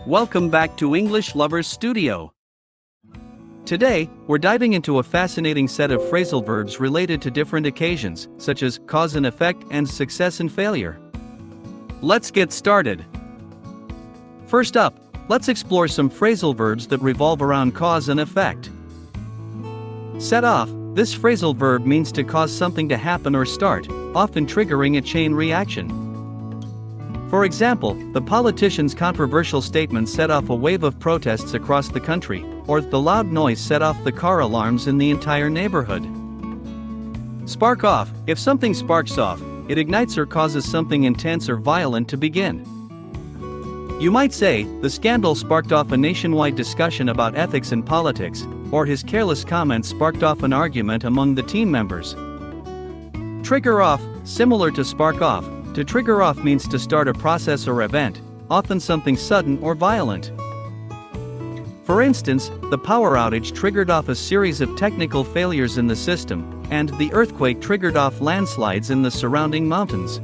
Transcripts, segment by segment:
Welcome back to English Lovers Studio. Today, we're diving into a fascinating set of phrasal verbs related to different occasions, such as cause and effect and success and failure. Let's get started. First up, let's explore some phrasal verbs that revolve around cause and effect. Set off. This phrasal verb means to cause something to happen or start, often triggering a chain reaction. For example, the politician's controversial statement set off a wave of protests across the country, or the loud noise set off the car alarms in the entire neighborhood. Spark off. If something sparks off, it ignites or causes something intense or violent to begin. You might say, the scandal sparked off a nationwide discussion about ethics and politics, or his careless comments sparked off an argument among the team members. Trigger off. Similar to spark off, to trigger off means to start a process or event, often something sudden or violent. For instance, the power outage triggered off a series of technical failures in the system, and the earthquake triggered off landslides in the surrounding mountains.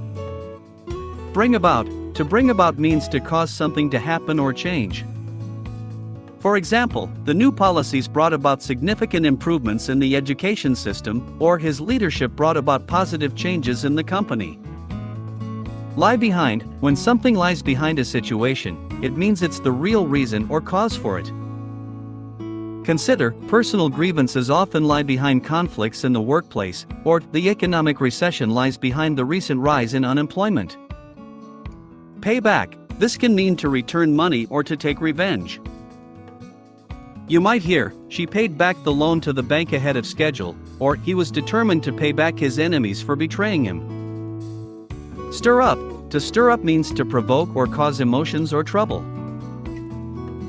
Bring about. To bring about means to cause something to happen or change. For example, the new policies brought about significant improvements in the education system, or his leadership brought about positive changes in the company. Lie behind. When something lies behind a situation, it means it's the real reason or cause for it. Consider, personal grievances often lie behind conflicts in the workplace, or the economic recession lies behind the recent rise in unemployment. Pay back. This can mean to return money or to take revenge. You might hear, she paid back the loan to the bank ahead of schedule, or he was determined to pay back his enemies for betraying him. Stir up. To stir up means to provoke or cause emotions or trouble.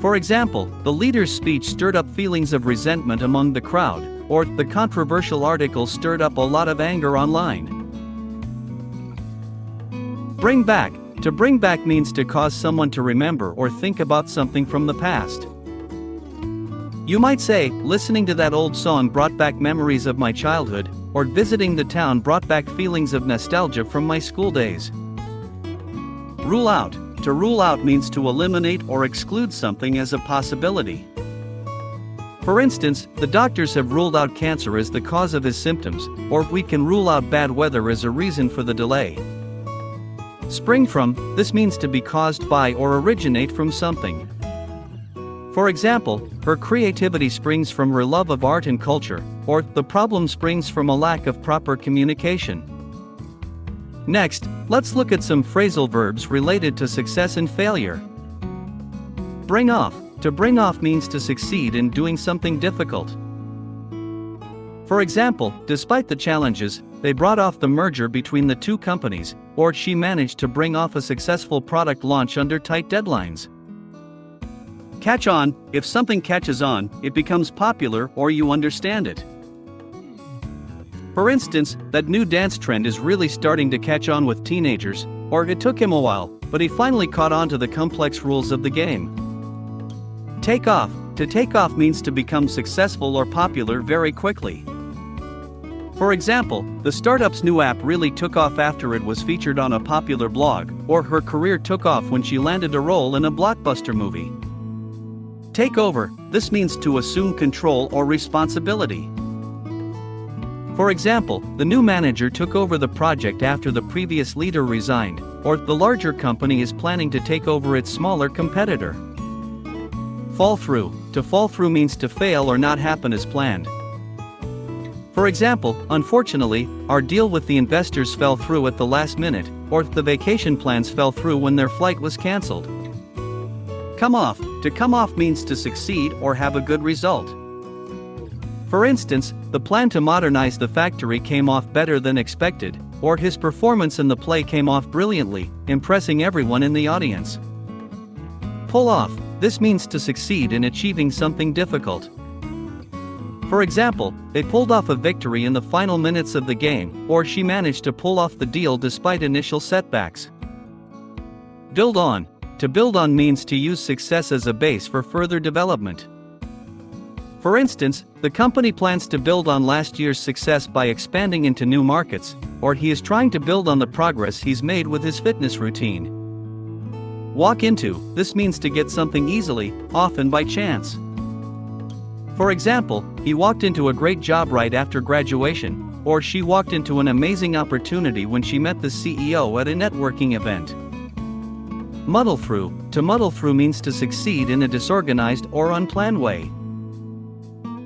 For example, the leader's speech stirred up feelings of resentment among the crowd, or the controversial article stirred up a lot of anger online. Bring back. To bring back means to cause someone to remember or think about something from the past. You might say, listening to that old song brought back memories of my childhood, or visiting the town brought back feelings of nostalgia from my school days. Rule out. To rule out means to eliminate or exclude something as a possibility. For instance, the doctors have ruled out cancer as the cause of his symptoms, or we can rule out bad weather as a reason for the delay. Spring from. This means to be caused by or originate from something. For example, her creativity springs from her love of art and culture, or the problem springs from a lack of proper communication. Next, let's look at some phrasal verbs related to success and failure. Bring off. To bring off means to succeed in doing something difficult. For example, despite the challenges, they brought off the merger between the two companies, or she managed to bring off a successful product launch under tight deadlines. Catch on. If something catches on, it becomes popular or you understand it. For instance, that new dance trend is really starting to catch on with teenagers, or it took him a while, but he finally caught on to the complex rules of the game. Take off. To take off means to become successful or popular very quickly. For example, the startup's new app really took off after it was featured on a popular blog, or her career took off when she landed a role in a blockbuster movie. Take over. This means to assume control or responsibility. For example, the new manager took over the project after the previous leader resigned, or the larger company is planning to take over its smaller competitor. Fall through. To fall through means to fail or not happen as planned. For example, unfortunately, our deal with the investors fell through at the last minute, or the vacation plans fell through when their flight was cancelled. Come off. To come off means to succeed or have a good result. For instance, the plan to modernize the factory came off better than expected, or his performance in the play came off brilliantly, impressing everyone in the audience. Pull off. This means to succeed in achieving something difficult. For example, they pulled off a victory in the final minutes of the game, or she managed to pull off the deal despite initial setbacks. Build on. To build on means to use success as a base for further development. For instance, the company plans to build on last year's success by expanding into new markets, or he is trying to build on the progress he's made with his fitness routine. Walk into, this means to get something easily, often by chance. For example, he walked into a great job right after graduation, or she walked into an amazing opportunity when she met the CEO at a networking event. Muddle through, to muddle through means to succeed in a disorganized or unplanned way.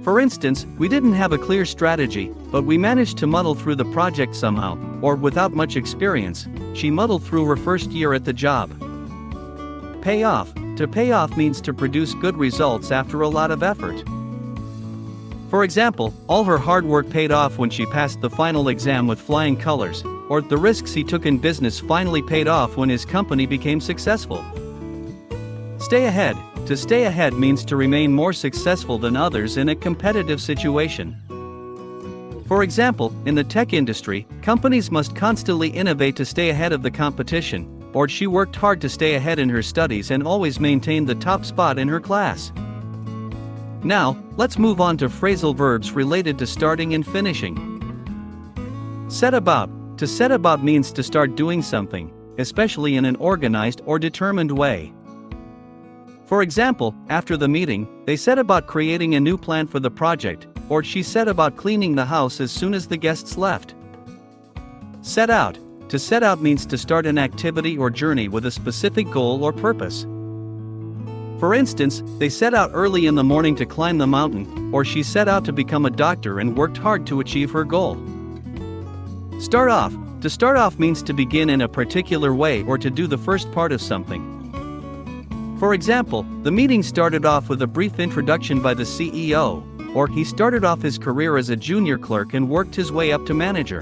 For instance, we didn't have a clear strategy, but we managed to muddle through the project somehow, or without much experience, she muddled through her first year at the job. Pay off, to pay off means to produce good results after a lot of effort. For example, all her hard work paid off when she passed the final exam with flying colors, or the risks he took in business finally paid off when his company became successful. Stay ahead, to stay ahead means to remain more successful than others in a competitive situation. For example, in the tech industry, companies must constantly innovate to stay ahead of the competition, or she worked hard to stay ahead in her studies and always maintained the top spot in her class. Now, let's move on to phrasal verbs related to starting and finishing. Set about, to set about means to start doing something, especially in an organized or determined way. For example, after the meeting, they set about creating a new plan for the project, or she set about cleaning the house as soon as the guests left. Set out, to set out means to start an activity or journey with a specific goal or purpose. For instance, they set out early in the morning to climb the mountain, or she set out to become a doctor and worked hard to achieve her goal. Start off, to start off means to begin in a particular way or to do the first part of something. For example, the meeting started off with a brief introduction by the CEO, or he started off his career as a junior clerk and worked his way up to manager.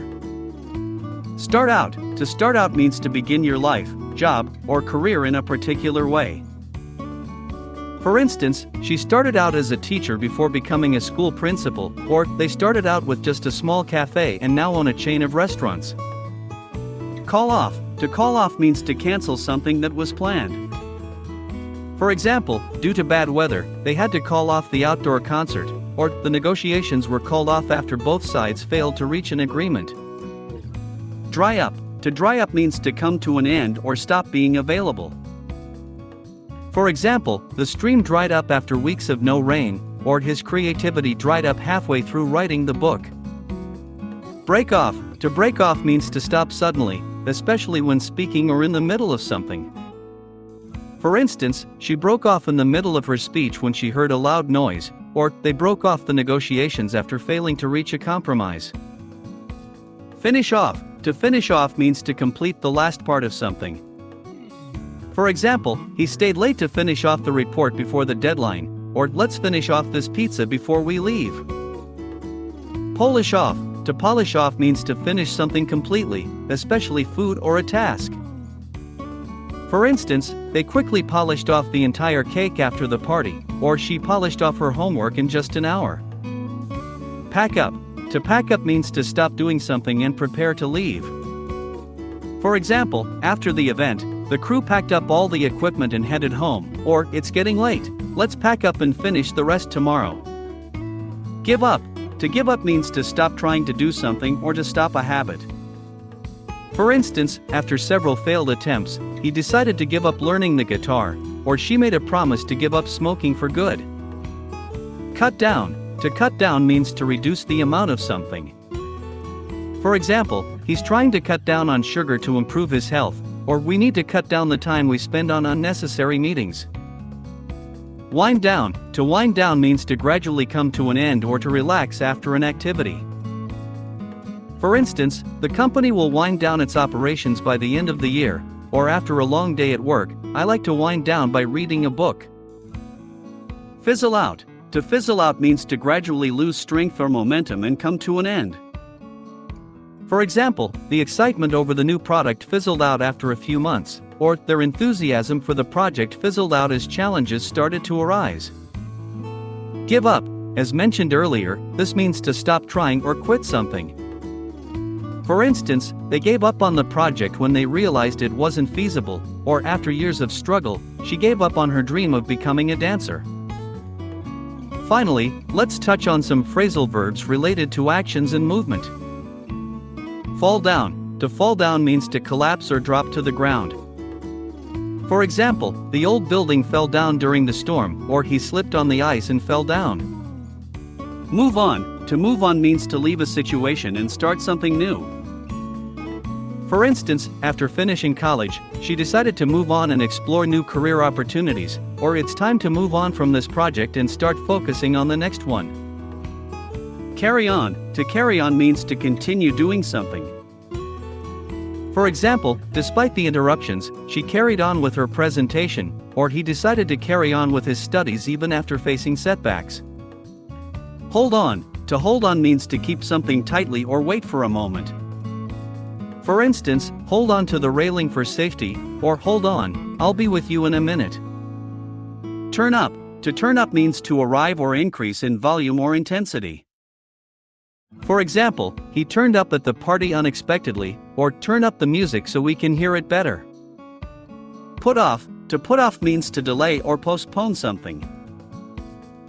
Start out, to start out means to begin your life, job, or career in a particular way. For instance, she started out as a teacher before becoming a school principal, or they started out with just a small cafe and now own a chain of restaurants. Call off, to call off means to cancel something that was planned. For example, due to bad weather, they had to call off the outdoor concert, or the negotiations were called off after both sides failed to reach an agreement. Dry up, to dry up means to come to an end or stop being available. For example, the stream dried up after weeks of no rain, or his creativity dried up halfway through writing the book. Break off, to break off means to stop suddenly, especially when speaking or in the middle of something. For instance, she broke off in the middle of her speech when she heard a loud noise, or they broke off the negotiations after failing to reach a compromise. Finish off, to finish off means to complete the last part of something. For example, he stayed late to finish off the report before the deadline, or let's finish off this pizza before we leave. Polish off, to polish off means to finish something completely, especially food or a task. For instance, they quickly polished off the entire cake after the party, or she polished off her homework in just an hour. Pack up, to pack up means to stop doing something and prepare to leave. For example, after the event, the crew packed up all the equipment and headed home, or it's getting late, let's pack up and finish the rest tomorrow. Give up, to give up means to stop trying to do something or to stop a habit. For instance, after several failed attempts, he decided to give up learning the guitar, or she made a promise to give up smoking for good. Cut down, to cut down means to reduce the amount of something. For example, he's trying to cut down on sugar to improve his health, or we need to cut down the time we spend on unnecessary meetings. Wind down, to wind down means to gradually come to an end or to relax after an activity. For instance, the company will wind down its operations by the end of the year, or after a long day at work, I like to wind down by reading a book. Fizzle out, to fizzle out means to gradually lose strength or momentum and come to an end. For example, the excitement over the new product fizzled out after a few months, or their enthusiasm for the project fizzled out as challenges started to arise. Give up, as mentioned earlier, this means to stop trying or quit something. For instance, they gave up on the project when they realized it wasn't feasible, or after years of struggle, she gave up on her dream of becoming a dancer. Finally, let's touch on some phrasal verbs related to actions and movement. Fall down, to fall down means to collapse or drop to the ground. For example, the old building fell down during the storm, or he slipped on the ice and fell down. Move on. To move on means to leave a situation and start something new. For instance, after finishing college, she decided to move on and explore new career opportunities, or it's time to move on from this project and start focusing on the next one. Carry on. To carry on means to continue doing something. For example, despite the interruptions, she carried on with her presentation, or he decided to carry on with his studies even after facing setbacks. Hold on. To hold on means to keep something tightly or wait for a moment. For instance, hold on to the railing for safety, or hold on, I'll be with you in a minute. Turn up. To turn up means to arrive or increase in volume or intensity. For example, he turned up at the party unexpectedly, or turn up the music so we can hear it better. Put off. To put off means to delay or postpone something.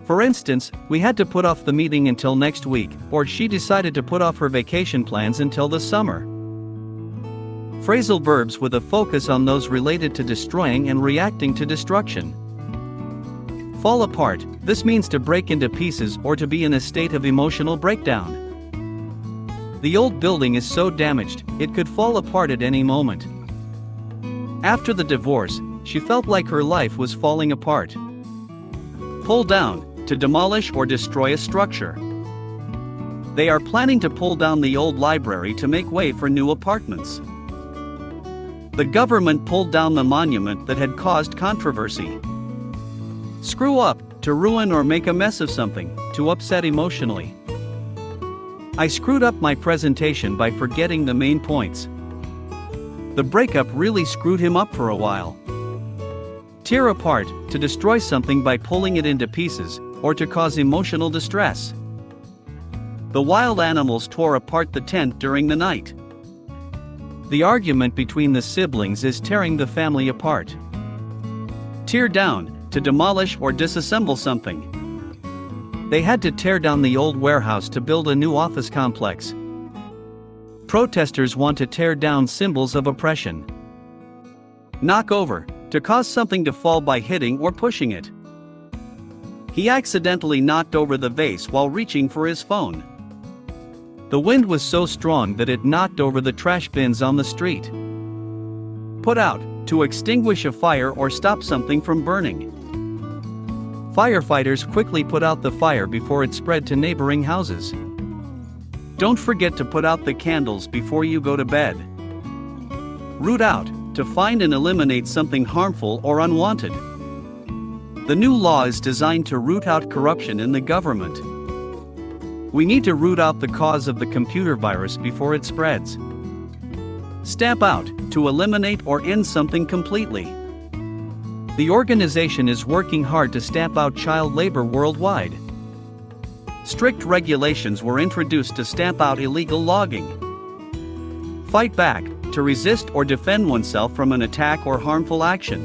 For instance, we had to put off the meeting until next week, or she decided to put off her vacation plans until the summer. Phrasal verbs with a focus on those related to destroying and reacting to destruction. Fall apart. This means to break into pieces or to be in a state of emotional breakdown. The old building is so damaged, it could fall apart at any moment. After the divorce, she felt like her life was falling apart. Pull down. To demolish or destroy a structure. They are planning to pull down the old library to make way for new apartments. The government pulled down the monument that had caused controversy. Screw up. To ruin or make a mess of something, to upset emotionally. I screwed up my presentation by forgetting the main points. The breakup really screwed him up for a while. Tear apart. To destroy something by pulling it into pieces, or to cause emotional distress. The wild animals tore apart the tent during the night. The argument between the siblings is tearing the family apart. Tear down. To demolish or disassemble something. They had to tear down the old warehouse to build a new office complex. Protesters want to tear down symbols of oppression. Knock over. To cause something to fall by hitting or pushing it. He accidentally knocked over the vase while reaching for his phone. The wind was so strong that it knocked over the trash bins on the street. Put out. To extinguish a fire or stop something from burning. Firefighters quickly put out the fire before it spread to neighboring houses. Don't forget to put out the candles before you go to bed. Root out. To find and eliminate something harmful or unwanted. The new law is designed to root out corruption in the government. We need to root out the cause of the computer virus before it spreads. Stamp out. To eliminate or end something completely. The organization is working hard to stamp out child labor worldwide. Strict regulations were introduced to stamp out illegal logging. Fight back. To resist or defend oneself from an attack or harmful action.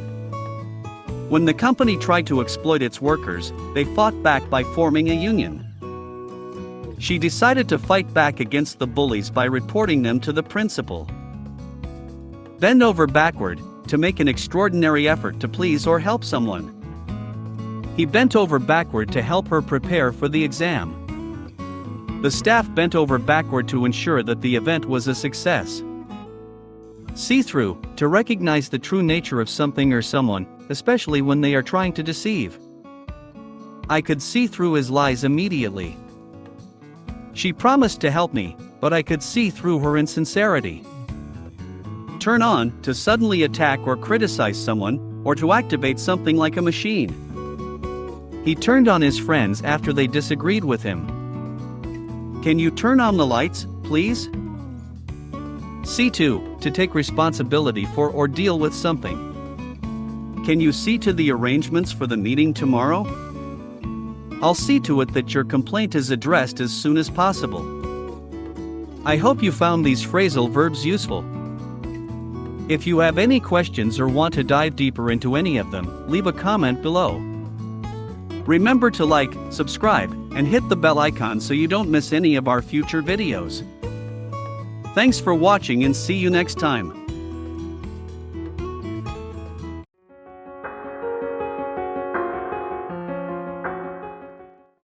When the company tried to exploit its workers, they fought back by forming a union. She decided to fight back against the bullies by reporting them to the principal. Bend over backward. To make an extraordinary effort to please or help someone. He bent over backward to help her prepare for the exam. The staff bent over backward to ensure that the event was a success. See through. To recognize the true nature of something or someone, especially when they are trying to deceive. I could see through his lies immediately. She promised to help me, but I could see through her insincerity. Turn on. To suddenly attack or criticize someone, or to activate something like a machine. He turned on his friends after they disagreed with him. Can you turn on the lights, please? See to take responsibility for or deal with something. Can you see to the arrangements for the meeting tomorrow? I'll see to it that your complaint is addressed as soon as possible. I hope you found these phrasal verbs useful. If you have any questions or want to dive deeper into any of them, leave a comment below. Remember to like, subscribe, and hit the bell icon so you don't miss any of our future videos. Thanks for watching and see you next time.